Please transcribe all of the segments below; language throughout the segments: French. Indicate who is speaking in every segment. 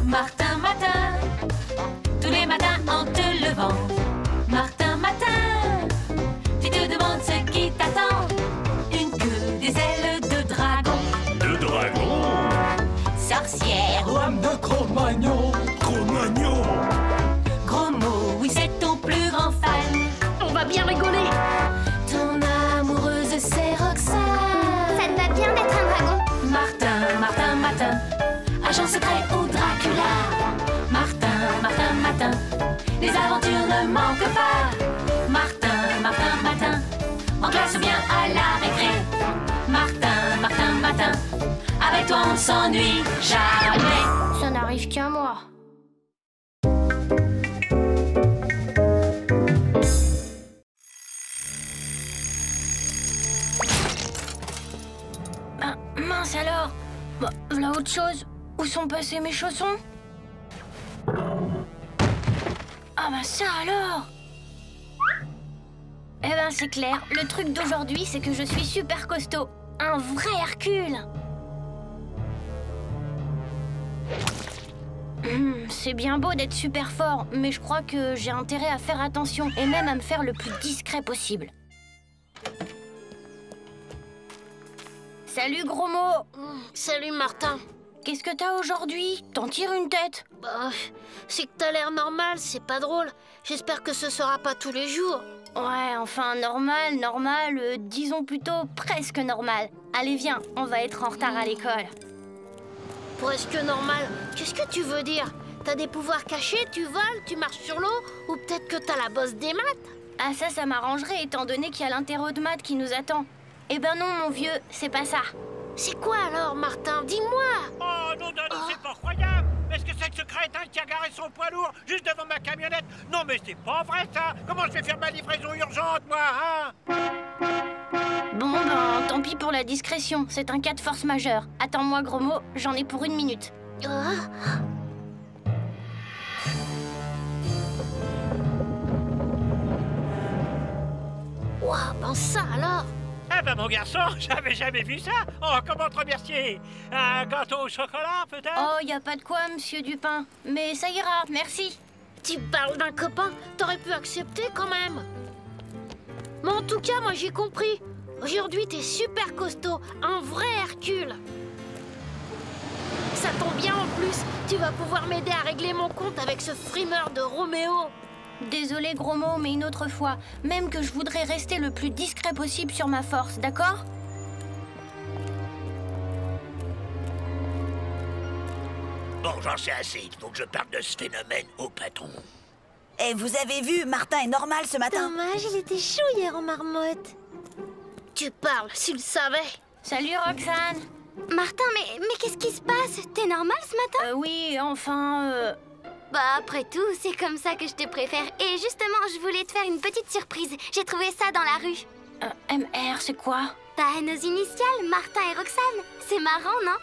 Speaker 1: Martin, matin, tous les matins en te levant. Martin, matin, tu te demandes ce qui t'attend. Une queue, des ailes de dragon.
Speaker 2: De dragon?
Speaker 1: Sorcière
Speaker 3: ou âme de Cro-Magnon.
Speaker 2: Cro-Magnon?
Speaker 1: Gros mot, oui c'est ton plus grand fan.
Speaker 4: On va bien rigoler.
Speaker 1: Ton amoureuse c'est Roxane.
Speaker 4: Ça te va bien d'être un dragon?
Speaker 1: Martin, Martin, matin, agent secret ou Dracula. Martin, Martin, matin, les aventures ne manquent pas. Martin, Martin, matin, en classe ou bien à la récré. Martin, Martin, matin, avec toi on s'ennuie jamais.
Speaker 4: Ça n'arrive qu'à moi.
Speaker 5: Ah, mince alors. Bah, voilà autre chose. Où sont passés mes chaussons? Ah bah ça alors. Eh ben c'est clair, le truc d'aujourd'hui c'est que je suis super costaud. Un vrai Hercule. C'est bien beau d'être super fort, mais je crois que j'ai intérêt à faire attention et même à me faire le plus discret possible. Salut gros mot.
Speaker 4: Salut Martin.
Speaker 5: Qu'est-ce que t'as aujourd'hui? T'en tires une tête?
Speaker 4: Bah, c'est que t'as l'air normal, c'est pas drôle. J'espère que ce sera pas tous les jours.
Speaker 5: Ouais, enfin normal, disons plutôt presque normal. Allez viens, on va être en retard à l'école.
Speaker 4: Presque normal, qu'est-ce que tu veux dire? T'as des pouvoirs cachés, tu voles, tu marches sur l'eau? Ou peut-être que t'as la bosse des maths?
Speaker 5: Ah ça m'arrangerait étant donné qu'il y a l'interro de maths qui nous attend. Eh ben non mon vieux, c'est pas ça.
Speaker 4: C'est quoi alors, Martin? Dis-moi!
Speaker 2: Oh non, c'est pas croyable! Est-ce que c'est que ce crétin qui a garé son poids lourd juste devant ma camionnette? Non mais c'est pas vrai ça! Comment je vais faire ma livraison urgente moi, hein?
Speaker 5: Bon ben, tant pis pour la discrétion, c'est un cas de force majeure. Attends-moi gros mot, j'en ai pour 1 minute.
Speaker 4: Ouah, ben ça alors!
Speaker 2: Ah ben mon garçon, j'avais jamais vu ça! Oh, comment te remercier? Un gâteau au chocolat peut-être?
Speaker 5: Oh, y a pas de quoi, monsieur Dupin. Mais ça ira, merci.
Speaker 4: Tu parles d'un copain, t'aurais pu accepter quand même. Mais en tout cas, moi j'ai compris. Aujourd'hui, t'es super costaud, un vrai Hercule. Ça tombe bien en plus, tu vas pouvoir m'aider à régler mon compte avec ce frimeur de Roméo.
Speaker 5: Désolé gros mot, mais une autre fois. Même que je voudrais rester le plus discret possible sur ma force, d'accord?
Speaker 2: Bon, j'en sais assez, il faut que je parle de ce phénomène au patron.
Speaker 6: Et vous avez vu, Martin est normal ce matin.
Speaker 4: Dommage, il était chou hier en marmotte. Tu parles, s'il le savait.
Speaker 5: Salut Roxane.
Speaker 4: Martin, mais qu'est-ce qui se passe? T'es normal ce matin?
Speaker 5: Oui, enfin,
Speaker 4: Bah après tout, c'est comme ça que je te préfère. Et justement, je voulais te faire une petite surprise. J'ai trouvé ça dans la rue.
Speaker 5: MR, c'est quoi?
Speaker 4: Bah, nos initiales, Martin et Roxane. C'est marrant, non?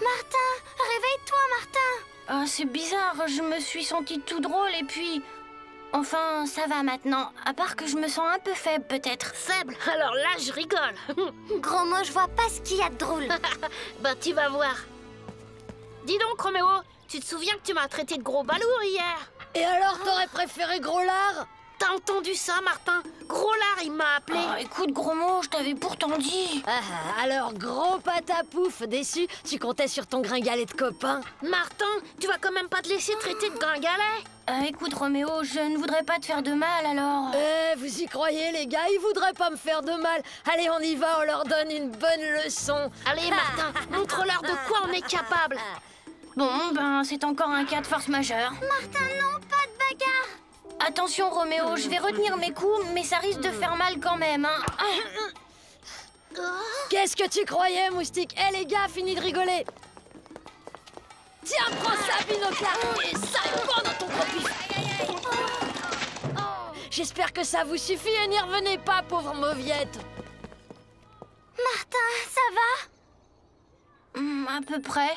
Speaker 4: Martin, réveille-toi, Martin.
Speaker 5: C'est bizarre, je me suis sentie tout drôle et puis... Enfin, ça va maintenant. À part que je me sens un peu faible, peut-être.
Speaker 4: Faible? Alors là, je rigole. Gros mot, je vois pas ce qu'il y a de drôle. Bah, tu vas voir. Dis donc, Roméo, tu te souviens que tu m'as traité de gros balourd hier?
Speaker 7: Et alors, t'aurais préféré Gros Lard?
Speaker 4: T'as entendu ça, Martin? Gros lard, il m'a appelé.
Speaker 5: Écoute, gros mot, je t'avais pourtant dit.
Speaker 7: Alors, gros patapouf, déçu, tu comptais sur ton gringalet de copain?
Speaker 4: Martin, tu vas quand même pas te laisser traiter de gringalet?
Speaker 5: Écoute, Roméo, je ne voudrais pas te faire de mal, alors...
Speaker 7: Vous y croyez, les gars? Ils voudraient pas me faire de mal. Allez, on y va, on leur donne une bonne leçon.
Speaker 4: Allez, Martin, montre-leur de quoi on est capable.
Speaker 5: Bon, ben, c'est encore un cas de force majeure.
Speaker 4: Martin, non, pas de bagarre.
Speaker 5: Attention, Roméo, je vais retenir mes coups, mais ça risque de faire mal quand même, hein.
Speaker 7: Qu'est-ce que tu croyais, moustique? Les gars, fini de rigoler. Tiens, prends ça, binoclard. Et ça pend dans ton gros pif. J'espère que ça vous suffit et n'y revenez pas, pauvre mauviette.
Speaker 4: Martin, ça va?
Speaker 5: À peu près.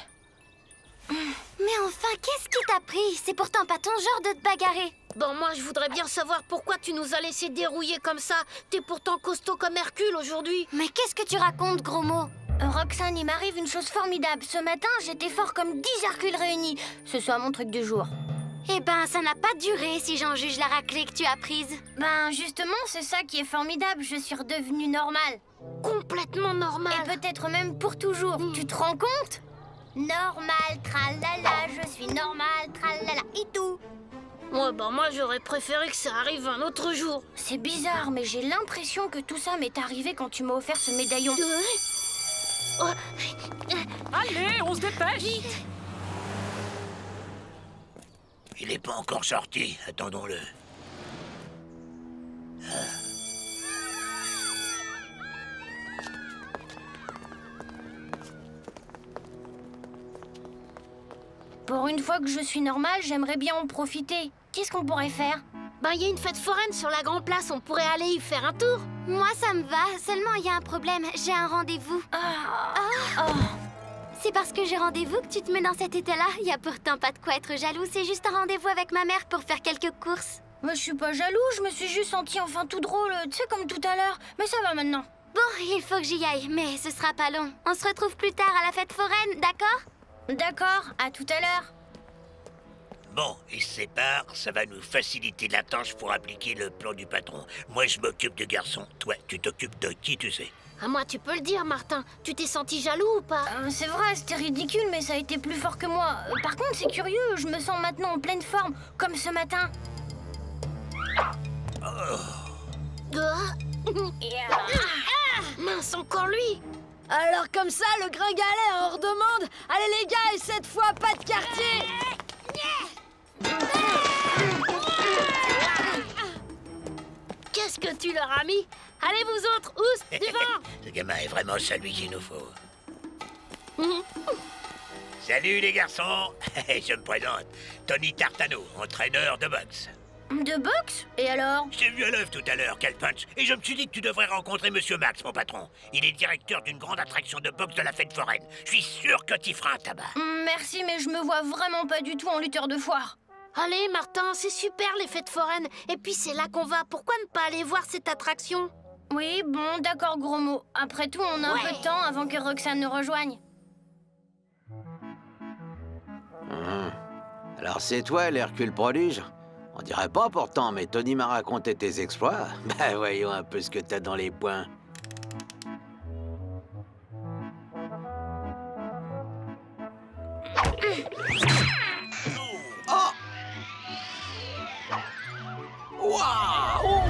Speaker 4: Mais enfin, qu'est-ce qui t'a pris? C'est pourtant pas ton genre de te bagarrer. Bon, moi, je voudrais bien savoir pourquoi tu nous as laissé dérouiller comme ça. T'es pourtant costaud comme Hercule aujourd'hui. Mais qu'est-ce que tu racontes, gros mot?
Speaker 5: Roxane, il m'arrive une chose formidable. Ce matin, j'étais fort comme 10 Hercules réunis. Ce soit mon truc du jour.
Speaker 4: Eh ben, ça n'a pas duré si j'en juge la raclée que tu as prise.
Speaker 5: Ben, justement, c'est ça qui est formidable. Je suis redevenue normale.
Speaker 4: Complètement normale.
Speaker 5: Et peut-être même pour toujours. Tu te rends compte? Normal, tralala, je suis normale, tralala, et tout.
Speaker 4: Ouais, bah moi, j'aurais préféré que ça arrive un autre jour.
Speaker 5: C'est bizarre, mais j'ai l'impression que tout ça m'est arrivé quand tu m'as offert ce médaillon.
Speaker 3: Allez, on se dépêche!
Speaker 2: Il n'est pas encore sorti, attendons-le.
Speaker 5: Pour une fois que je suis normale, j'aimerais bien en profiter. Qu'est-ce qu'on pourrait faire?
Speaker 4: Ben, il y a une fête foraine sur la Grand Place, on pourrait aller y faire un tour. Moi, ça me va, seulement il y a un problème, j'ai un rendez-vous. C'est parce que j'ai rendez-vous que tu te mets dans cet état-là. Il y a pourtant pas de quoi être jaloux, c'est juste un rendez-vous avec ma mère pour faire quelques courses.
Speaker 5: Mais je suis pas jaloux, je me suis juste sentie enfin tout drôle, tu sais, comme tout à l'heure. Mais ça va maintenant.
Speaker 4: Bon, il faut que j'y aille, mais ce sera pas long. On se retrouve plus tard à la fête foraine, d'accord?
Speaker 5: D'accord, à tout à l'heure.
Speaker 2: Bon, ils se séparent, ça va nous faciliter la tâche pour appliquer le plan du patron. Moi, je m'occupe du garçon. Toi, tu t'occupes de qui, tu sais?
Speaker 4: À moi, tu peux le dire, Martin. Tu t'es senti jaloux ou pas?
Speaker 5: C'est vrai, c'était ridicule, mais ça a été plus fort que moi. Par contre, c'est curieux, je me sens maintenant en pleine forme, comme ce matin.
Speaker 4: Mince, encore lui!
Speaker 7: Alors comme ça, le gringalet est hors demande. Allez les gars, et cette fois, pas de quartier.
Speaker 4: Qu'est-ce que tu leur as mis? Allez vous autres, oust, du vent!
Speaker 2: Ce gamin est vraiment celui qu'il nous faut. Salut les garçons. Je me présente, Tony Tartano, entraîneur de boxe.
Speaker 5: De boxe? Et alors?
Speaker 2: Je t'ai vu à l'œuvre tout à l'heure, quel punch. Et je me suis dit que tu devrais rencontrer Monsieur Max, mon patron. Il est directeur d'une grande attraction de boxe de la fête foraine. Je suis sûr que t'y feras un tabac.
Speaker 5: Merci, mais je me vois vraiment pas du tout en lutteur de foire.
Speaker 4: Allez, Martin, c'est super les fêtes foraines. Et puis c'est là qu'on va. Pourquoi ne pas aller voir cette attraction?
Speaker 5: Oui, bon, d'accord, gros mot. Après tout, on a un peu de temps avant que Roxane nous rejoigne.
Speaker 8: Alors c'est toi, l'Hercule prodige? On dirait pas pourtant, mais Tony m'a raconté tes exploits. Bah voyons un peu ce que t'as dans les poings. Oh! Waouh!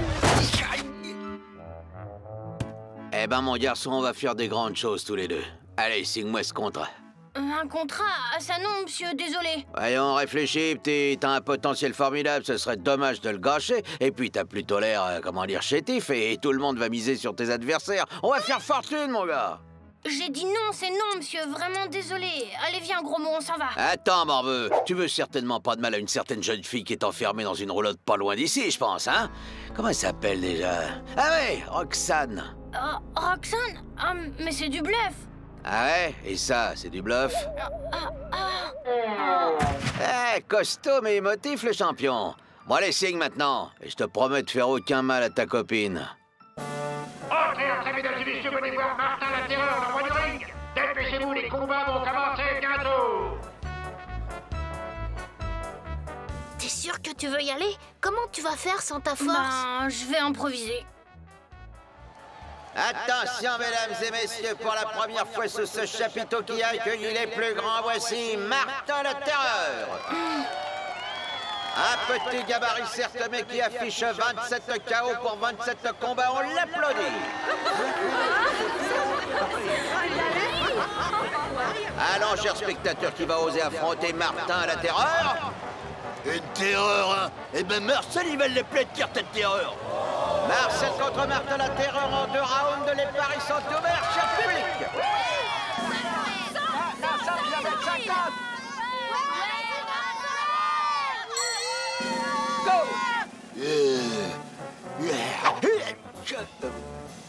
Speaker 8: Eh ben mon garçon, on va faire des grandes choses tous les deux. Allez, signe-moi ce contrat.
Speaker 5: Un contrat? Ah, ça non, monsieur, désolé.
Speaker 8: Voyons, réfléchis, petit. T'as un potentiel formidable, ce serait dommage de le gâcher. Et puis t'as plutôt l'air, comment dire, chétif, et tout le monde va miser sur tes adversaires. On va faire fortune, mon gars.
Speaker 5: J'ai dit non, c'est non, monsieur, vraiment désolé. Allez, viens, gros mot, on s'en va.
Speaker 8: Attends, morveux, tu veux certainement pas de mal à une certaine jeune fille qui est enfermée dans une roulotte pas loin d'ici, je pense, hein? Comment elle s'appelle déjà? Ah ouais, Roxane.
Speaker 5: Roxane? Ah, mais c'est du bluff.
Speaker 8: Ah ouais? Et ça, c'est du bluff? Eh, costaud mais émotif, le champion. Bon, allez, signe maintenant. Et je te promets de faire aucun mal à ta copine.
Speaker 2: Ok, mesdames et messieurs, venez voir Martin la Terreur, le roi du ring. Dépêchez-vous, les combats vont commencer bientôt.
Speaker 4: T'es sûr que tu veux y aller? Comment tu vas faire sans ta force?
Speaker 5: Ben, je vais improviser.
Speaker 8: Attention, mesdames et messieurs, pour la première fois sous ce chapiteau qui a accueilli les plus grands, voici Martin la Terreur. Un petit gabarit certes, mais qui affiche 27 KO pour 27 combats, on l'applaudit. Alors, chers spectateurs, qui va oser affronter Martin la Terreur?
Speaker 9: Une terreur, hein? Eh ben Marcel, il va l'applatir, ta terreur.
Speaker 8: Marcel contre Martin la Terreur en 2 rounds, les paris sont ouverts, cher public.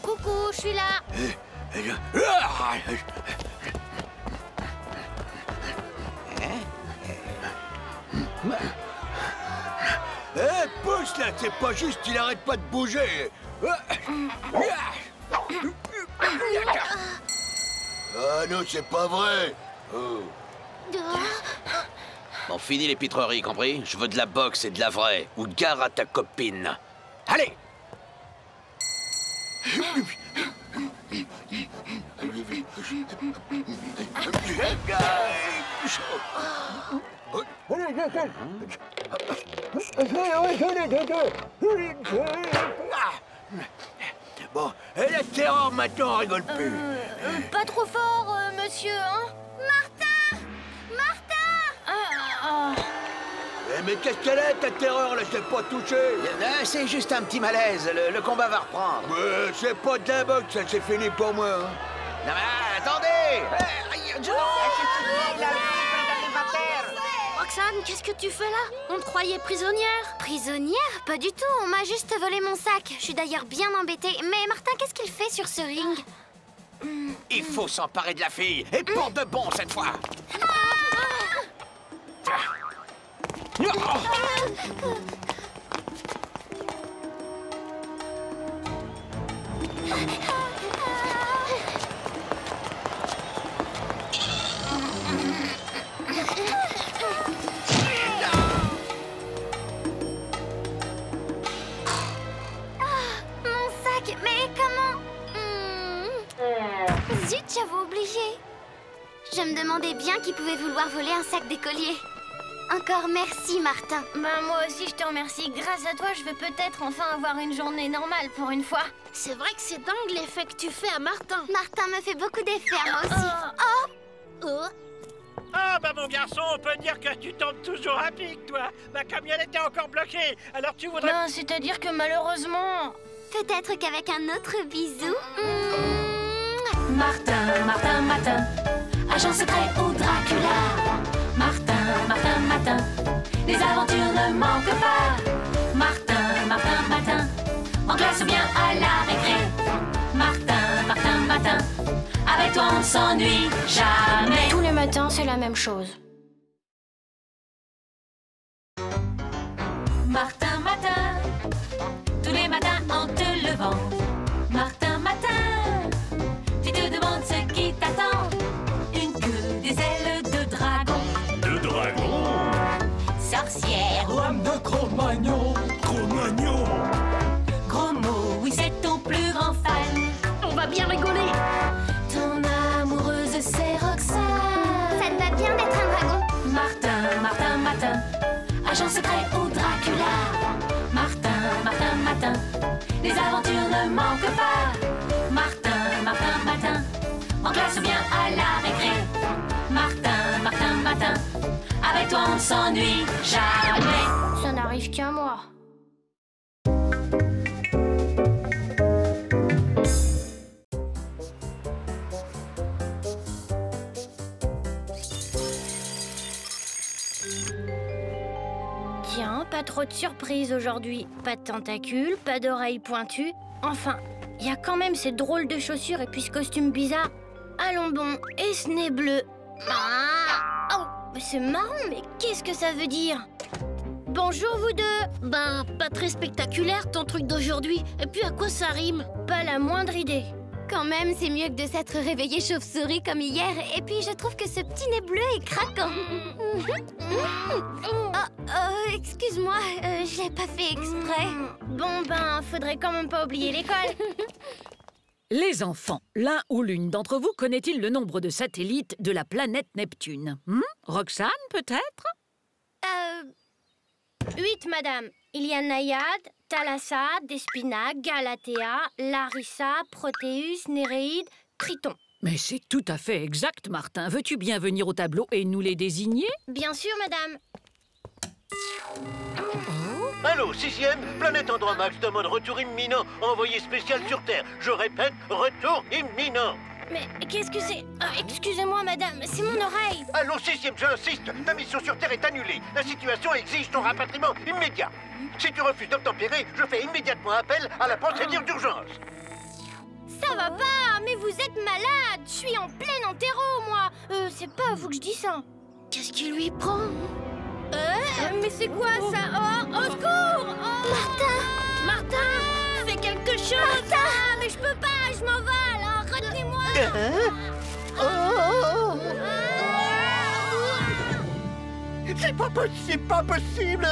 Speaker 5: Coucou, je suis là.
Speaker 9: Eh, pousse là, c'est pas juste, il arrête pas de bouger. Ah non, c'est pas vrai. Oh.
Speaker 8: Bon, fini les pitreries, compris? Je veux de la boxe et de la vraie. Ou gare à ta copine. Allez!
Speaker 9: Bon, et la terreur maintenant, on rigole plus.
Speaker 5: Pas trop fort, monsieur, hein? Martin! Martin!
Speaker 9: Mais qu'est-ce qu'elle est, ta terreur, là, c'est pas touché.
Speaker 8: C'est juste un petit malaise. Le combat va reprendre.
Speaker 9: C'est pas de la boxe, ça, c'est fini pour moi. Hein.
Speaker 8: Non, mais attendez!
Speaker 4: Roxane, qu'est-ce que tu fais là? On te croyait prisonnière?
Speaker 5: Prisonnière? Pas du tout, on m'a juste volé mon sac. Je suis d'ailleurs bien embêtée. Mais Martin, qu'est-ce qu'il fait sur ce ring?
Speaker 8: Il faut s'emparer de la fille. Et pour de bon, cette fois.
Speaker 5: Zut, j'avais oublié. Je me demandais bien qui pouvait vouloir voler un sac d'écolier. Encore merci, Martin.
Speaker 7: Bah moi aussi, je te remercie. Grâce à toi, je vais peut-être enfin avoir une journée normale pour une fois.
Speaker 4: C'est vrai que c'est dingue l'effet que tu fais à Martin.
Speaker 5: Martin me fait beaucoup d'effets à moi aussi.
Speaker 2: Ah bah mon garçon, on peut dire que tu tombes toujours à pic, toi. Ma camionnette est encore bloquée, alors tu voudrais...
Speaker 7: Ben, c'est-à-dire que malheureusement...
Speaker 5: Peut-être qu'avec un autre bisou...
Speaker 1: Martin, Martin, Martin, agent secret au Dracula. Martin, Martin, Martin, les aventures ne manquent pas. Martin, Martin, Martin, en classe ou bien à la récré. Martin, Martin, Martin, avec toi on s'ennuie jamais.
Speaker 7: Tous les matins, c'est la même chose.
Speaker 1: Martin, Martin, tous les matins en te levant. Martin, Martin, tu te demandes ce qui t'attend. Une queue, des ailes de dragon.
Speaker 10: De dragon?
Speaker 1: Sorcière,
Speaker 10: Lame de Cro-Magnon. Cro-Magnon?
Speaker 1: gros mot, oui c'est ton plus grand fan.
Speaker 4: On va bien rigoler.
Speaker 1: Ton amoureuse c'est Roxane.
Speaker 5: Ça te va bien d'être un dragon.
Speaker 1: Martin, Martin, Martin, agent secret au Dracula. Martin, Martin, Martin, les aventures ne manquent pas. Martin, Martin, Martin, en classe ou bien à la récré. Martin, Martin, Martin, avec toi on s'ennuie jamais.
Speaker 7: Ça n'arrive qu'à moi. Tiens, pas trop de surprises aujourd'hui. Pas de tentacules, pas d'oreilles pointues. Enfin, il y a quand même ces drôles de chaussures et puis ce costume bizarre. Allons bon, et ce nez bleu. Ah oh, mais c'est marrant, mais qu'est-ce que ça veut dire? Bonjour vous deux.
Speaker 4: Ben, pas très spectaculaire ton truc d'aujourd'hui. Et puis à quoi ça rime?
Speaker 7: Pas la moindre idée.
Speaker 5: Quand même, c'est mieux que de s'être réveillé chauve-souris comme hier. Et puis, je trouve que ce petit nez bleu est craquant. Excuse-moi, je l'ai pas fait exprès.
Speaker 7: Bon, ben, faudrait quand même pas oublier l'école.
Speaker 3: Les enfants, l'un ou l'une d'entre vous connaît-il le nombre de satellites de la planète Neptune? Roxane, peut-être?
Speaker 7: 8, madame. Il y a Naïade, Thalassa, Despina, Galatea, Larissa, Proteus, Néréide, Triton.
Speaker 3: Mais c'est tout à fait exact, Martin. Veux-tu bien venir au tableau et nous les désigner?
Speaker 7: Bien sûr, madame.
Speaker 2: Allô, 6e, Planète Andromax demande retour imminent, envoyé spécial sur Terre. Je répète, retour imminent.
Speaker 7: Mais qu'est-ce que c'est? Excusez-moi, madame, c'est mon oreille.
Speaker 2: Allô, 6e, j'insiste, ta mission sur Terre est annulée. La situation exige ton rapatriement immédiat. Si tu refuses d'obtempérer, je fais immédiatement appel à la procédure d'urgence.
Speaker 7: Ça va pas, mais vous êtes malade. Je suis en plein enterro, moi. C'est pas à vous que je dis ça.
Speaker 4: Qu'est-ce qui lui prend?
Speaker 7: Mais c'est quoi ça? Au secours!
Speaker 4: Martin, fais quelque chose.
Speaker 7: Martin! Mais je peux pas, je m'envole. Retenez-moi.
Speaker 9: C'est pas possible.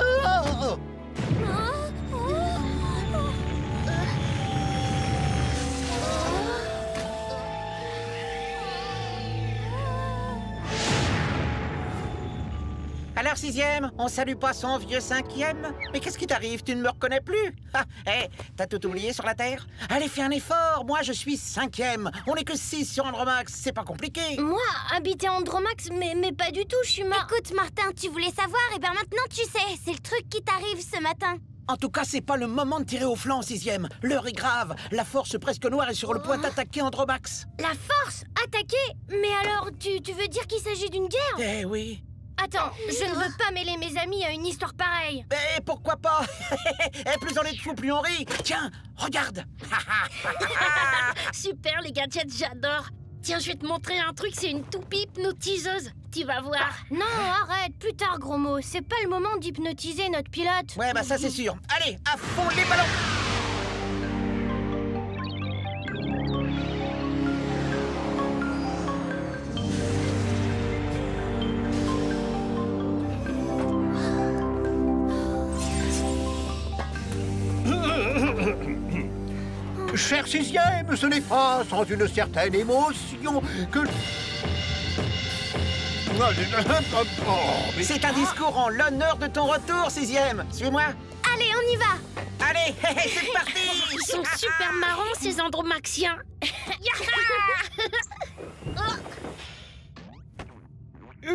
Speaker 11: Alors, 6e, on salue pas son vieux 5e? Mais qu'est-ce qui t'arrive? Tu ne me reconnais plus? Ah, hé, t'as tout oublié sur la Terre? Allez, fais un effort. Moi, je suis 5e. On n'est que 6 sur Andromax. C'est pas compliqué.
Speaker 7: Moi, habiter Andromax, mais pas du tout, je suis
Speaker 5: Écoute, Martin, tu voulais savoir, et ben maintenant tu sais. C'est le truc qui t'arrive ce matin.
Speaker 11: En tout cas, c'est pas le moment de tirer au flanc, 6e. L'heure est grave. La force presque noire est sur le point d'attaquer Andromax.
Speaker 7: La force? Attaquer? Mais alors, tu veux dire qu'il s'agit d'une guerre?
Speaker 11: Eh oui.
Speaker 7: Attends, je ne veux pas mêler mes amis à une histoire pareille.
Speaker 11: Eh, pourquoi pas? Eh, plus on est de fous, plus on rit. Tiens, regarde.
Speaker 4: Super les gadgets, j'adore. Tiens, je vais te montrer un truc, c'est une toupie hypnotiseuse. Tu vas voir.
Speaker 7: Non, arrête, plus tard, gros mot. C'est pas le moment d'hypnotiser notre pilote.
Speaker 11: Ouais, bah ça c'est sûr. Allez, à fond les ballons.
Speaker 9: Cher 6e, ce n'est pas sans une certaine émotion que...
Speaker 11: C'est un discours en l'honneur de ton retour, 6e. Suis-moi.
Speaker 5: Allez, on y va.
Speaker 11: Allez, c'est parti.
Speaker 4: Ils sont super marrants, ces andromaxiens.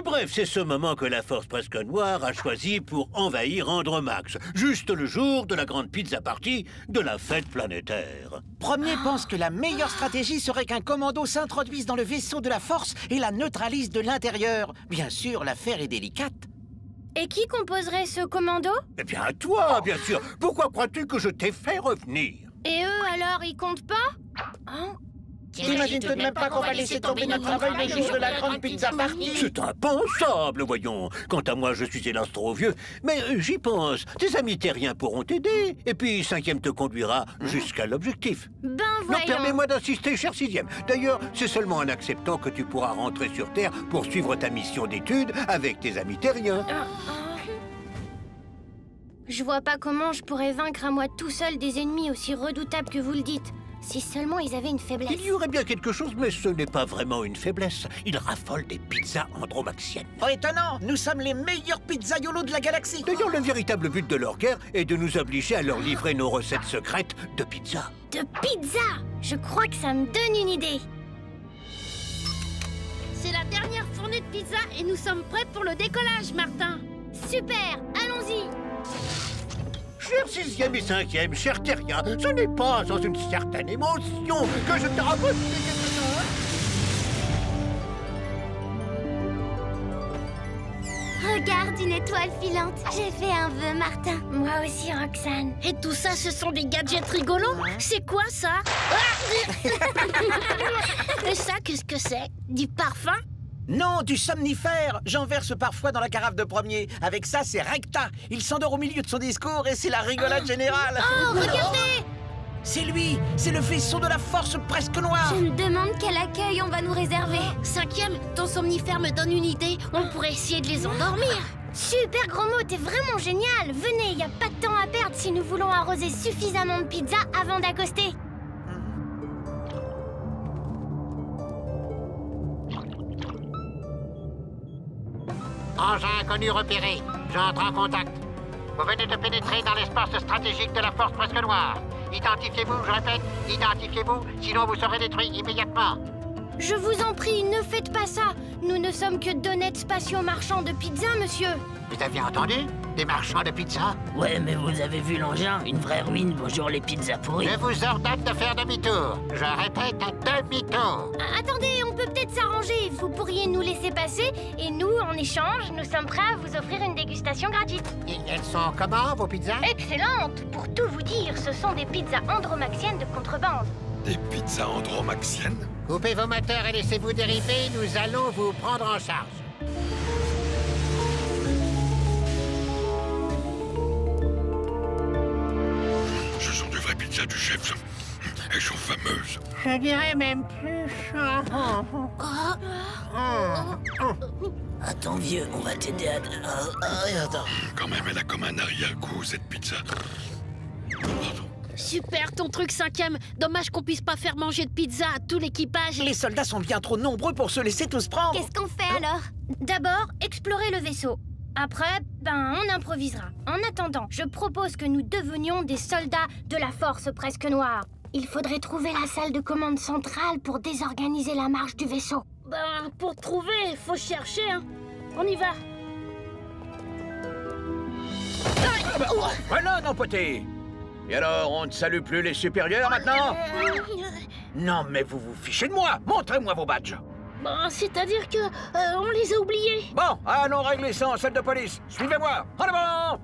Speaker 2: Bref, c'est ce moment que la Force Presque Noire a choisi pour envahir Andromax, juste le jour de la grande pizza party de la fête planétaire.
Speaker 11: Premier pense que la meilleure stratégie serait qu'un commando s'introduise dans le vaisseau de la Force et la neutralise de l'intérieur. Bien sûr, l'affaire est délicate.
Speaker 7: Et qui composerait ce commando?
Speaker 2: Eh bien, toi, bien sûr. Pourquoi crois-tu que je t'ai fait revenir?
Speaker 7: Et eux, alors, ils comptent pas? Hein?
Speaker 11: T'imagines tout de même pas qu'on va laisser tomber notre travail le jour de la grande pizza party?
Speaker 2: C'est impensable, voyons. Quant à moi, je suis hélas trop vieux. Mais j'y pense. Tes amis terriens pourront t'aider. Et puis, 5e te conduira jusqu'à l'objectif.
Speaker 7: Ben
Speaker 2: Non,
Speaker 7: voyons.
Speaker 2: permets-moi d'insister, cher 6e. D'ailleurs, c'est seulement en acceptant que tu pourras rentrer sur Terre pour suivre ta mission d'études avec tes amis terriens.
Speaker 7: Je vois pas comment je pourrais vaincre à moi tout seul des ennemis aussi redoutables que vous le dites. Si seulement ils avaient une faiblesse.
Speaker 2: Il y aurait bien quelque chose, mais ce n'est pas vraiment une faiblesse. Ils raffolent des pizzas andromaxiennes.
Speaker 11: Oh, étonnant. Nous sommes les meilleurs pizzaiolos de la galaxie.
Speaker 2: D'ailleurs, le véritable but de leur guerre est de nous obliger à leur livrer nos recettes secrètes de pizza.
Speaker 7: De pizza? Je crois que ça me donne une idée.
Speaker 4: C'est la dernière fournée de pizza et nous sommes prêts pour le décollage, Martin.
Speaker 7: Super, allons-y.
Speaker 2: Cher 6e et 5e, cher terrien, ce n'est pas sans une certaine émotion que je te raconte quelque chose.
Speaker 5: Regarde, une étoile filante. J'ai fait un vœu, Martin.
Speaker 7: Moi aussi, Roxane.
Speaker 4: Et tout ça, ce sont des gadgets rigolos? C'est quoi ça? Et ça, qu'est-ce que c'est? Du parfum?
Speaker 11: Non, du somnifère. J'en verse parfois dans la carafe de premier. Avec ça, c'est Recta. Il s'endort au milieu de son discours et c'est la rigolade générale.
Speaker 7: Oh, regardez!
Speaker 11: C'est lui. C'est le vaisseau de la Force Presque Noire.
Speaker 5: Je me demande quel accueil on va nous réserver.
Speaker 4: 5e, ton somnifère me donne une idée. On pourrait essayer de les endormir.
Speaker 7: Super gros mot, t'es vraiment génial. Venez, y a pas de temps à perdre si nous voulons arroser suffisamment de pizza avant d'accoster.
Speaker 12: Engin inconnu repéré. J'entre en contact. Vous venez de pénétrer dans l'espace stratégique de la Force Presque Noire. Identifiez-vous, je répète, identifiez-vous, sinon vous serez détruit immédiatement.
Speaker 7: Je vous en prie, ne faites pas ça. Nous ne sommes que d'honnêtes spatiaux marchands de pizza, monsieur.
Speaker 12: Vous aviez entendu? Des marchands de pizza?
Speaker 13: Ouais, mais vous avez vu l'engin? Une vraie ruine, bonjour les pizzas pourries.
Speaker 12: Je vous ordonne de faire demi-tour. Je répète, demi-tour.
Speaker 7: Attendez, on peut peut-être s'arranger. Vous pourriez nous laisser passer et nous, en échange, nous sommes prêts à vous offrir une dégustation gratuite.
Speaker 12: Et elles sont comment, vos pizzas?
Speaker 7: Excellentes! Pour tout vous dire, ce sont des pizzas andromaxiennes de contrebande.
Speaker 10: Des pizzas andromaxiennes?
Speaker 12: Coupez vos moteurs et laissez-vous dériver, nous allons vous prendre en charge.
Speaker 10: Ce sont de vraies pizzas du chef. Elles sont fameuses.
Speaker 12: Je dirais même plus.
Speaker 13: Attends, vieux, on va t'aider à... Attends.
Speaker 10: Quand même, elle a comme un arrière-goût, cette pizza.
Speaker 4: Super ton truc 5e. Dommage qu'on puisse pas faire manger de pizza à tout l'équipage.
Speaker 11: Les soldats sont bien trop nombreux pour se laisser tous prendre.
Speaker 5: Qu'est-ce qu'on fait alors?
Speaker 7: D'abord, explorer le vaisseau. Après, on improvisera. En attendant, je propose que nous devenions des soldats de la Force Presque Noire. Il faudrait trouver la salle de commande centrale pour désorganiser la marche du vaisseau.
Speaker 4: Pour trouver, faut chercher, hein. On y va.
Speaker 11: Voilà, non, poté. Et alors, on ne salue plus les supérieurs maintenant? Non, mais vous vous fichez de moi. Montrez-moi vos badges.
Speaker 4: C'est-à-dire que on les a oubliés.
Speaker 11: Bon, allons régler ça en salle de police. Suivez-moi. En avant.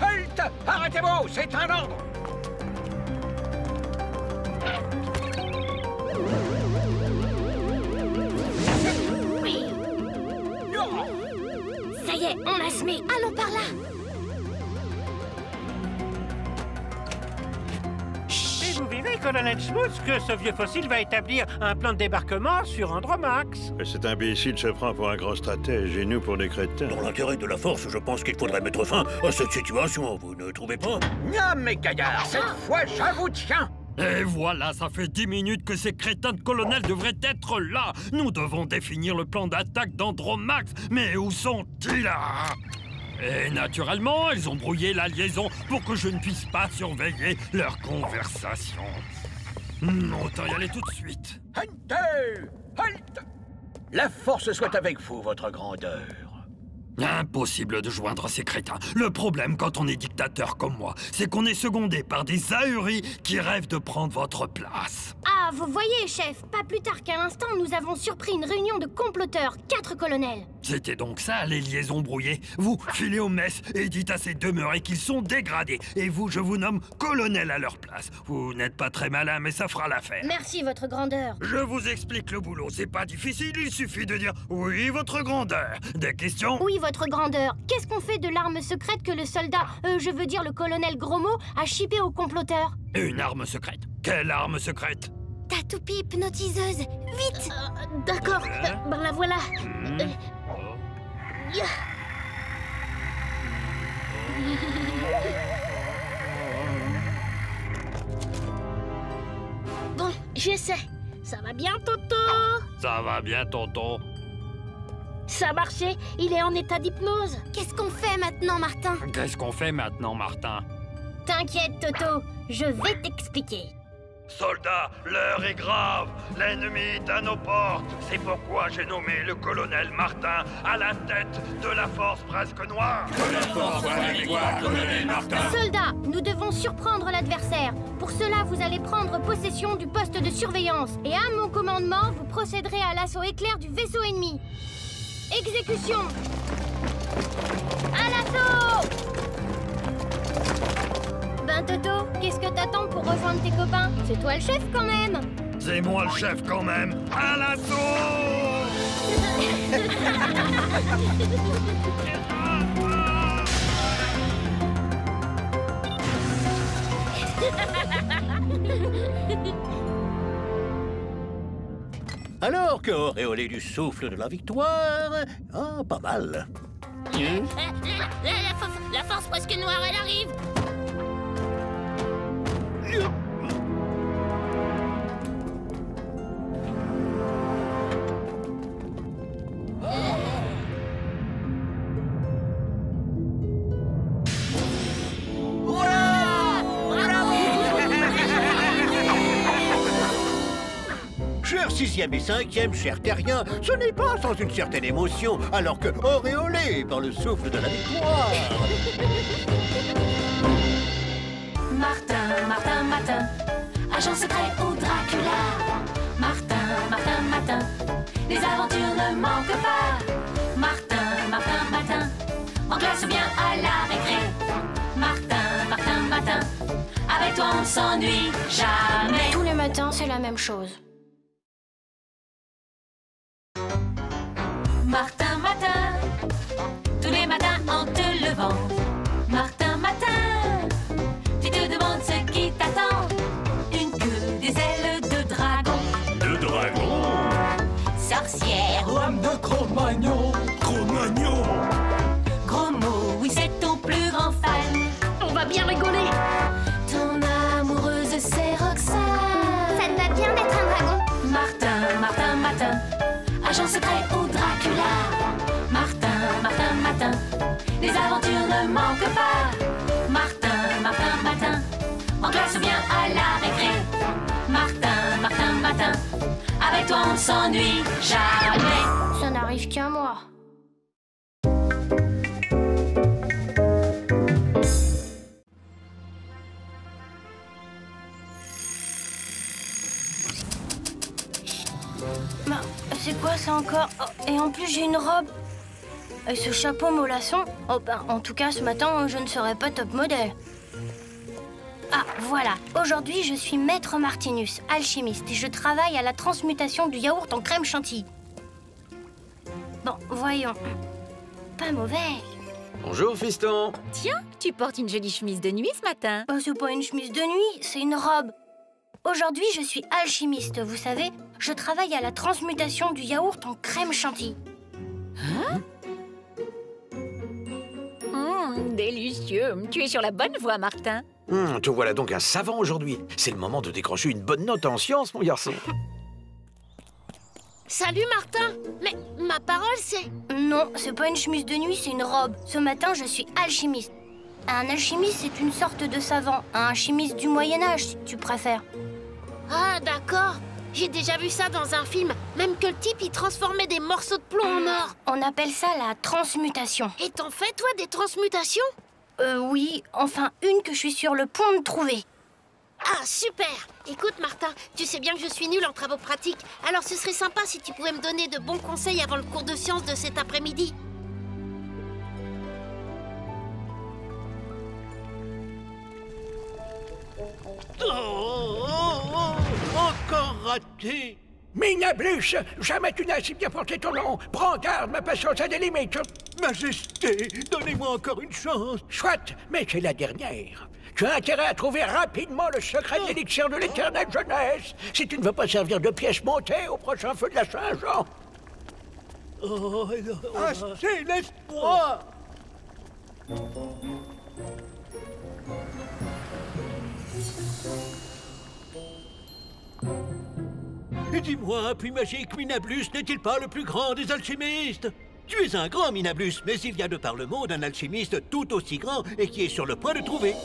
Speaker 11: Halt! Arrêtez-vous, c'est un ordre.
Speaker 7: Ça y est, on a semé.
Speaker 5: Allons par là.
Speaker 2: Et vous verrez, colonel Smooth, que ce vieux fossile va établir un plan de débarquement sur Andromax.
Speaker 14: Cet imbécile se prend pour un grand stratège et nous pour des crétins.
Speaker 9: Dans l'intérêt de la force, je pense qu'il faudrait mettre fin à cette situation, vous ne trouvez pas?
Speaker 11: Non, mes gaillards, cette fois, je vous tiens.
Speaker 15: Et voilà, ça fait 10 minutes que ces crétins de colonel devraient être là. Nous devons définir le plan d'attaque d'Andromax. Mais où sont-ils? Et naturellement, ils ont brouillé la liaison pour que je ne puisse pas surveiller leur conversation. Autant y aller tout de suite.
Speaker 11: Halt! Halt! La force soit avec vous, votre grandeur.
Speaker 15: Impossible de joindre ces crétins. Le problème quand on est dictateur comme moi, c'est qu'on est secondé par des ahuris qui rêvent de prendre votre place.
Speaker 7: Ah, vous voyez, chef, pas plus tard qu'à l'instant, nous avons surpris une réunion de comploteurs, 4 colonels.
Speaker 15: C'était donc ça, les liaisons brouillées. Vous, filez aux messes et dites à ces demeurés qu'ils sont dégradés. Et vous, je vous nomme colonel à leur place. Vous n'êtes pas très malin, mais ça fera l'affaire.
Speaker 7: Merci, votre grandeur.
Speaker 15: Je vous explique le boulot, c'est pas difficile, il suffit de dire « Oui, votre grandeur ». Des questions?
Speaker 7: Oui, votre grandeur. Qu'est-ce qu'on fait de l'arme secrète que le soldat, je veux dire le colonel Grosmo, a chippé aux comploteurs?
Speaker 15: Une arme secrète? Quelle arme secrète?
Speaker 5: Ta toupie hypnotiseuse, vite!
Speaker 4: D'accord, la voilà. Bon, j'essaie. Ça va bien, Toto?
Speaker 15: Ça va bien, tonton.
Speaker 4: Ça a marché, il est en état d'hypnose.
Speaker 5: Qu'est-ce qu'on fait maintenant, Martin?
Speaker 15: Qu'est-ce qu'on fait maintenant, Martin?
Speaker 7: T'inquiète, Toto, je vais t'expliquer.
Speaker 15: Soldats, l'heure est grave. L'ennemi est à nos portes. C'est pourquoi j'ai nommé le colonel Martin à la tête de la force presque noire.
Speaker 10: Que la force soit avec toi, colonel Martin.
Speaker 7: Soldats, nous devons surprendre l'adversaire. Pour cela, vous allez prendre possession du poste de surveillance. Et à mon commandement, vous procéderez à l'assaut éclair du vaisseau ennemi. Exécution! À l'assaut! Ben Toto, qu'est-ce que t'attends pour rejoindre tes copains? C'est toi le chef quand même!
Speaker 15: C'est moi le chef quand même! À l'assaut!
Speaker 9: Alors que auréolé du souffle de la victoire... Ah, pas mal.
Speaker 4: La force presque noire, elle arrive!
Speaker 9: Chers 6e et 5e, chers terriens, ce n'est pas sans une certaine émotion, alors que auréolé par le souffle de la victoire.
Speaker 1: Martin, Martin, Martin, agent secret ou Dracula. Martin, Martin, Martin, les aventures ne manquent pas. Martin, Martin, Martin, en classe ou bien à la récré. Martin, Martin, Martin, avec toi on ne s'ennuie jamais.
Speaker 7: Tous les matins, c'est la même chose.
Speaker 1: Martin, Martin, tous les matins en te levant. Martin, Martin, sorcière.
Speaker 16: Lame de Cro-Magnon.
Speaker 10: Cro-Magnon.
Speaker 1: Gros mot, oui, c'est ton plus grand fan.
Speaker 4: On va bien rigoler.
Speaker 1: Ton amoureuse, c'est Roxane.
Speaker 5: Ça te va bien d'être un dragon.
Speaker 1: Martin, Martin, Martin, agent secret ou Dracula. Martin, Martin, Martin, les aventures ne manquent pas. Martin, Martin, Martin, en classe ou bien à la récré. Martin, Martin, Martin, avec toi on ne s'ennuie jamais.
Speaker 7: Ça n'arrive qu'à moi. Bah, c'est quoi ça encore? Oh, et en plus j'ai une robe. Et ce chapeau mollasson? Oh ben, en tout cas ce matin je ne serai pas top modèle. Ah voilà, aujourd'hui je suis Maître Martinus, alchimiste, et je travaille à la transmutation du yaourt en crème chantilly. Bon, voyons. Pas mauvais.
Speaker 8: Bonjour, fiston.
Speaker 3: Tiens, tu portes une jolie chemise de nuit ce matin.
Speaker 7: Oh, c'est pas une chemise de nuit, c'est une robe. Aujourd'hui, je suis alchimiste, vous savez. Je travaille à la transmutation du yaourt en crème chantilly.
Speaker 3: Hein? Délicieux. Tu es sur la bonne voie, Martin.
Speaker 8: Te voilà donc un savant aujourd'hui. C'est le moment de décrocher une bonne note en sciences, mon garçon.
Speaker 4: Salut Martin. Mais ma parole c'est...
Speaker 7: Non, c'est pas une chemise de nuit, c'est une robe. Ce matin, je suis alchimiste. Un alchimiste, c'est une sorte de savant. Un chimiste du Moyen-Âge, si tu préfères.
Speaker 4: Ah, d'accord. J'ai déjà vu ça dans un film. Même que le type, il transformait des morceaux de plomb en or.
Speaker 7: On appelle ça la transmutation.
Speaker 4: Et t'en fais, toi, des transmutations?
Speaker 7: Oui, enfin, une que je suis sur le point de trouver.
Speaker 4: Ah, super! Écoute, Martin, tu sais bien que je suis nulle en travaux pratiques. Alors ce serait sympa si tu pouvais me donner de bons conseils avant le cours de sciences de cet après-midi.
Speaker 9: Encore raté!
Speaker 2: Minablus, jamais tu n'as si bien porté ton nom. Prends garde, ma patience a des limites.
Speaker 9: Majesté, donnez-moi encore une chance.
Speaker 2: Soit, mais c'est la dernière. Tu as intérêt à trouver rapidement le secret de l'élixir de l'éternelle jeunesse, si tu ne veux pas servir de pièce montée au prochain feu de la Saint-Jean.
Speaker 9: C'est l'espoir. Dis-moi, puis magique, Minablus n'est-il pas le plus grand des alchimistes? Tu es un grand, Minablus, mais il y a de par le monde un alchimiste tout aussi grand et qui est sur le point de trouver.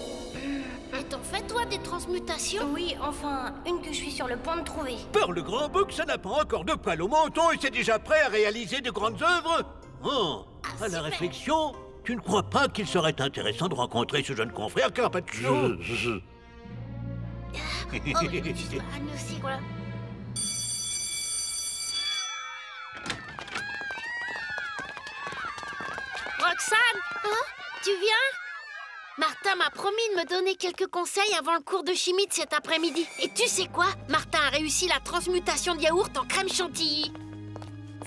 Speaker 4: Et t'en fais, toi, des transmutations?
Speaker 7: Oui, enfin, une que je suis sur le point de trouver.
Speaker 9: Par le grand bouc, ça n'a pas encore de poil au menton et c'est déjà prêt à réaliser de grandes œuvres. Oh, à la réflexion, tu ne crois pas qu'il serait intéressant de rencontrer ce jeune confrère Carpaccio?
Speaker 4: Oh, mais juste à nous aussi, voilà. Roxane, hein? Tu viens? Martin m'a promis de me donner quelques conseils avant le cours de chimie de cet après-midi. Et tu sais quoi? Martin a réussi la transmutation de yaourt en crème chantilly.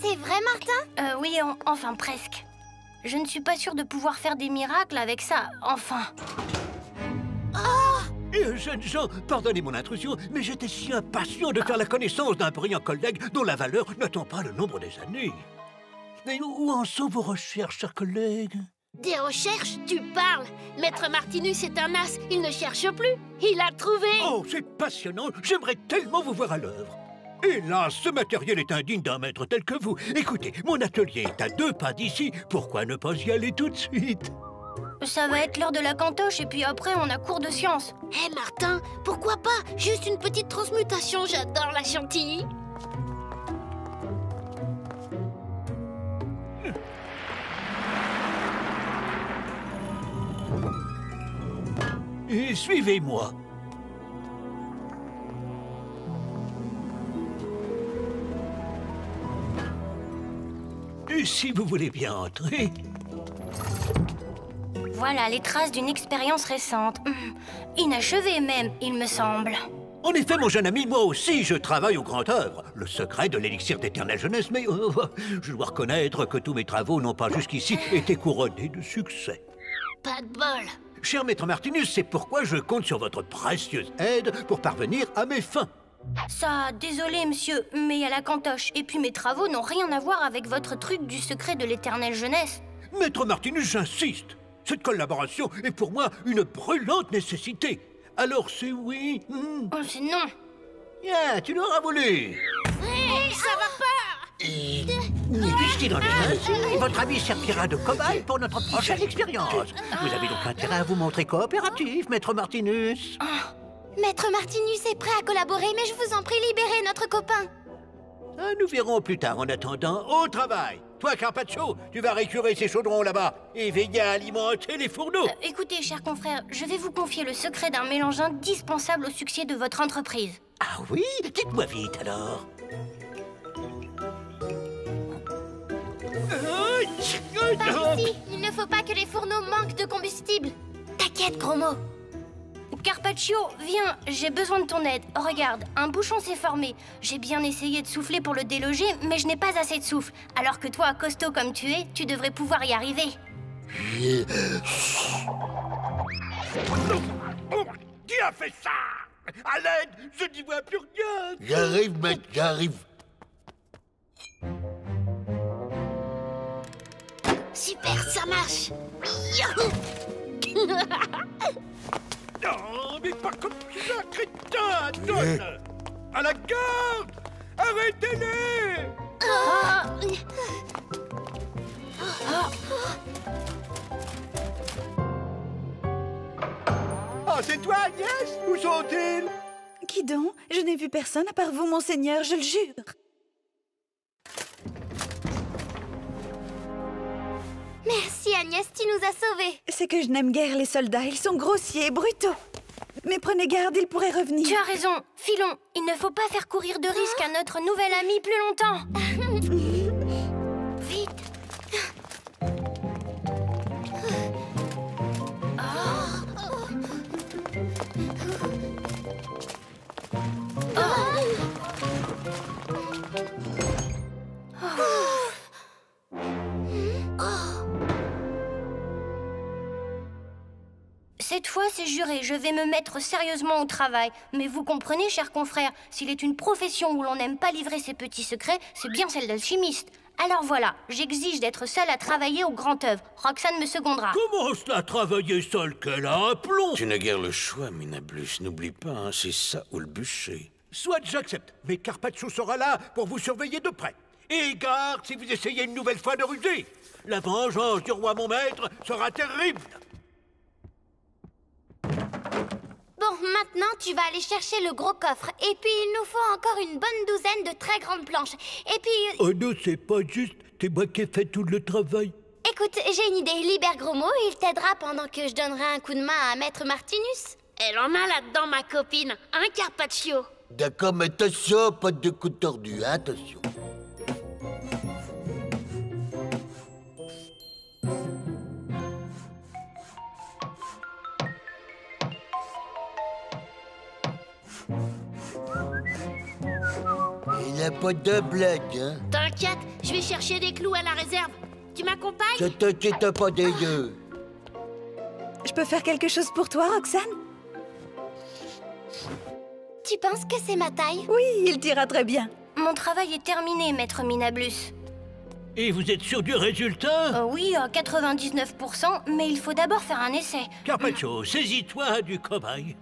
Speaker 5: C'est vrai, Martin?
Speaker 7: Oui, enfin presque. Je ne suis pas sûre de pouvoir faire des miracles avec ça, enfin.
Speaker 9: Jeunes gens, pardonnez mon intrusion, mais j'étais si impatient de faire la connaissance d'un brillant collègue dont la valeur n'attend pas le nombre des années. Mais où en sont vos recherches, chers collègues?
Speaker 4: Des recherches? Tu parles? Maître Martinus est un as, il ne cherche plus. Il a trouvé.
Speaker 9: Oh, c'est passionnant. J'aimerais tellement vous voir à l'œuvre. Hélas, ce matériel est indigne d'un maître tel que vous. Écoutez, mon atelier est à 2 pas d'ici. Pourquoi ne pas y aller tout de suite?
Speaker 7: Ça va être l'heure de la cantoche et puis après on a cours de sciences.
Speaker 4: Hé Martin, pourquoi pas? Juste une petite transmutation, j'adore la chantilly.
Speaker 9: Et suivez-moi. Et si vous voulez bien entrer...
Speaker 7: Voilà les traces d'une expérience récente. Inachevée même, il me semble.
Speaker 9: En effet, mon jeune ami, moi aussi, je travaille au grand œuvre. Le secret de l'élixir d'éternelle jeunesse, mais je dois reconnaître que tous mes travaux n'ont pas jusqu'ici été couronnés de succès.
Speaker 4: Pas de bol.
Speaker 9: Cher maître Martinus, c'est pourquoi je compte sur votre précieuse aide pour parvenir à mes fins.
Speaker 7: Ça, désolé, monsieur, mais il y a la cantoche. Et puis mes travaux n'ont rien à voir avec votre truc du secret de l'éternelle jeunesse.
Speaker 9: Maître Martinus, j'insiste. Cette collaboration est pour moi une brûlante nécessité. Alors c'est oui
Speaker 7: Oh, c'est non.
Speaker 9: Yeah, tu l'auras voulu.
Speaker 4: Ça va pas.
Speaker 9: Puisqu'il en est, votre avis servira de cobaye pour notre prochaine expérience. Vous avez donc intérêt à vous montrer coopératif, Maître Martinus.
Speaker 5: Maître Martinus est prêt à collaborer, mais je vous en prie, libérez notre copain.
Speaker 9: Ah, nous verrons plus tard. En attendant, au travail. Toi, Carpaccio, tu vas récurer ces chaudrons là-bas et veiller à alimenter les fourneaux.
Speaker 7: Écoutez, cher confrère, je vais vous confier le secret d'un mélange indispensable au succès de votre entreprise.
Speaker 9: Ah oui? Dites-moi vite, alors.
Speaker 5: Par ici, il ne faut pas que les fourneaux manquent de combustible. T'inquiète, gros mot.
Speaker 7: Carpaccio, viens, j'ai besoin de ton aide. Regarde, un bouchon s'est formé. J'ai bien essayé de souffler pour le déloger, mais je n'ai pas assez de souffle. Alors que toi, costaud comme tu es, tu devrais pouvoir y arriver.
Speaker 9: Qui a fait ça? À l'aide, je n'y vois plus rien.
Speaker 17: J'arrive, maître, j'arrive.
Speaker 4: Super, ça marche.
Speaker 9: Non, mais pas comme ça, crétin! Donne! À la garde! Arrêtez-les! Oh, c'est toi, Agnès? Où sont-ils?
Speaker 6: Qui donc? Je n'ai vu personne à part vous, monseigneur, je le jure.
Speaker 5: Merci, Agnès, tu nous as sauvés.
Speaker 6: C'est que je n'aime guère les soldats, ils sont grossiers et brutaux. Mais prenez garde, ils pourraient revenir.
Speaker 7: Tu as raison, filons. Il ne faut pas faire courir de risque à notre nouvel ami plus longtemps.
Speaker 5: Vite.
Speaker 7: Cette fois, c'est juré, je vais me mettre sérieusement au travail. Mais vous comprenez, chers confrères, s'il est une profession où l'on n'aime pas livrer ses petits secrets, c'est bien celle d'alchimiste. Alors voilà, j'exige d'être seule à travailler au grand œuvre. Roxane me secondera.
Speaker 9: Comment cela, travailler seule, qu'elle a un plomb?
Speaker 8: Tu n'as guère le choix, Minablus. N'oublie pas, hein, c'est ça ou le bûcher.
Speaker 9: Soit j'accepte, mais Carpaccio sera là pour vous surveiller de près. Et garde si vous essayez une nouvelle fois de ruser. La vengeance du roi mon maître sera terrible.
Speaker 5: Bon, maintenant, tu vas aller chercher le gros coffre. Et puis, il nous faut encore une bonne douzaine de très grandes planches. Et puis...
Speaker 9: Oh non, c'est pas juste. C'est moi qui ai fait tout le travail.
Speaker 5: Écoute, j'ai une idée. Libère Gros Mot, il t'aidera pendant que je donnerai un coup de main à Maître Martinus.
Speaker 4: Elle en a là-dedans, ma copine. Un Carpaccio.
Speaker 17: D'accord, mais attention, pas de coups tordus, hein, attention. Il n'a pas de blague, hein.
Speaker 4: T'inquiète, je vais chercher des clous à la réserve. Tu m'accompagnes?
Speaker 17: Ça t'inquiète pas des deux.
Speaker 6: Je peux faire quelque chose pour toi, Roxane?
Speaker 5: Tu penses que c'est ma taille?
Speaker 6: Oui, il t'ira très bien.
Speaker 7: Mon travail est terminé, maître Minablus.
Speaker 9: Et vous êtes sûr du résultat?
Speaker 7: Oui, à 99%, mais il faut d'abord faire un essai.
Speaker 9: Carpaccio, saisis-toi du cobaye.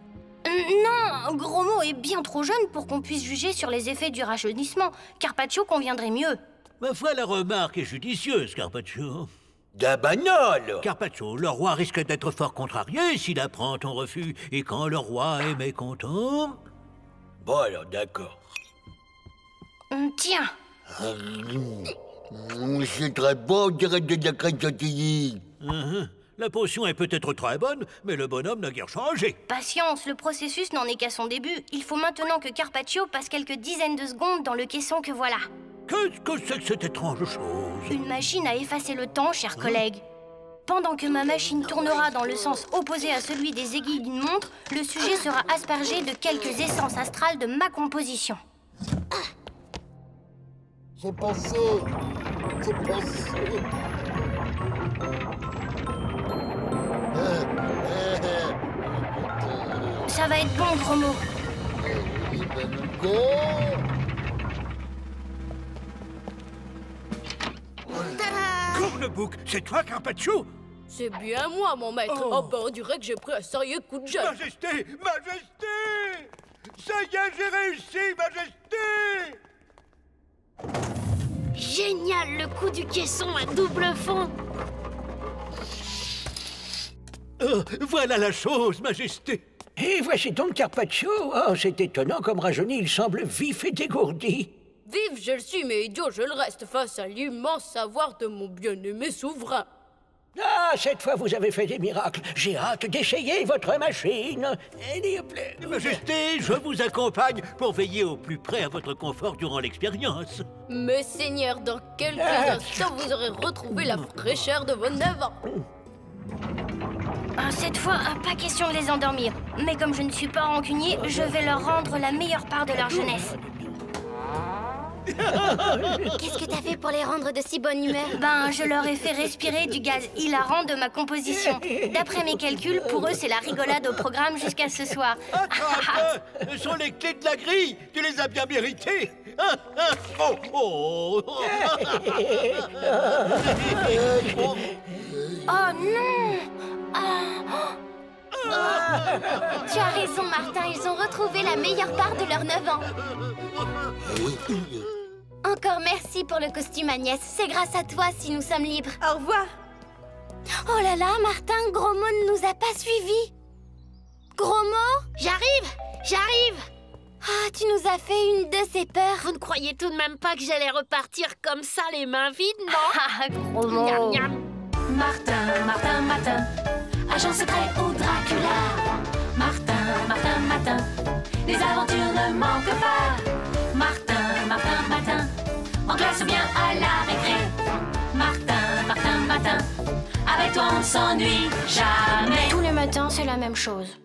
Speaker 7: Non, Gros Mot est bien trop jeune pour qu'on puisse juger sur les effets du rajeunissement. Carpaccio conviendrait mieux.
Speaker 9: Ma foi, la remarque est judicieuse, Carpaccio.
Speaker 17: D'Abanol!
Speaker 9: Carpaccio, le roi risque d'être fort contrarié s'il apprend ton refus. Et quand le roi est mécontent...
Speaker 17: Bon alors, d'accord.
Speaker 7: Tiens.
Speaker 17: C'est très bon, on dirait de la crème chantilly.
Speaker 9: La potion est peut-être très bonne, mais le bonhomme n'a guère changé.
Speaker 7: Patience, le processus n'en est qu'à son début. Il faut maintenant que Carpaccio passe quelques dizaines de secondes dans le caisson que voilà.
Speaker 9: Qu'est-ce que c'est que cette étrange chose?
Speaker 7: Une machine à effacer le temps, chers collègues. Pendant que ma machine tournera dans le sens opposé à celui des aiguilles d'une montre, le sujet sera aspergé de quelques essences astrales de ma composition.
Speaker 17: C'est passé. C'est passé.
Speaker 7: Ça va être bon, Gros Mot.
Speaker 9: Cornebouc, c'est toi, Carpaccio?
Speaker 18: C'est bien moi, mon maître. Oh, bah, on dirait que j'ai pris un sérieux coup de jeune.
Speaker 9: Majesté! Majesté! Ça y est, j'ai réussi, Majesté!
Speaker 4: Génial, le coup du caisson à double fond.
Speaker 9: Voilà la chose, Majesté.
Speaker 2: Et voici donc Carpaccio. Oh, c'est étonnant comme rajeuni, il semble vif et dégourdi.
Speaker 18: Vive, je le suis, mais idiot, je le reste face à l'immense savoir de mon bien-aimé souverain.
Speaker 2: Ah, cette fois, vous avez fait des miracles. J'ai hâte d'essayer votre machine.
Speaker 9: Majesté, je vous accompagne pour veiller au plus près à votre confort durant l'expérience.
Speaker 18: Mais seigneur, dans quelques instants, vous aurez retrouvé la fraîcheur de vos 9 ans.
Speaker 7: Cette fois, pas question de les endormir. Mais comme je ne suis pas rancunier, je vais leur rendre la meilleure part de leur jeunesse.
Speaker 5: Qu'est-ce que t'as fait pour les rendre de si bonne humeur?
Speaker 7: Ben, je leur ai fait respirer du gaz hilarant de ma composition. D'après mes calculs, pour eux, c'est la rigolade au programme jusqu'à ce soir.
Speaker 9: Ce sont les clés de la grille. Tu les as bien méritées.
Speaker 7: Oh non!
Speaker 5: Tu as raison, Martin. Ils ont retrouvé la meilleure part de leurs 9 ans. Encore merci pour le costume, Agnès. C'est grâce à toi si nous sommes libres.
Speaker 6: Au revoir.
Speaker 5: Oh là là, Martin, Gros Mot ne nous a pas suivis. Gros Mot?
Speaker 4: J'arrive.
Speaker 5: Ah, tu nous as fait une de ces peurs.
Speaker 4: Vous ne croyez tout de même pas que j'allais repartir comme ça, les mains vides, non?
Speaker 7: Gros Mot.
Speaker 4: Miam, miam.
Speaker 1: Martin, agent secret ou Dracula. Martin, les aventures ne manquent pas. Martin, en classe ou bien à la récré. Martin, avec toi on s'ennuie jamais.
Speaker 7: Tous les matins, c'est la même chose.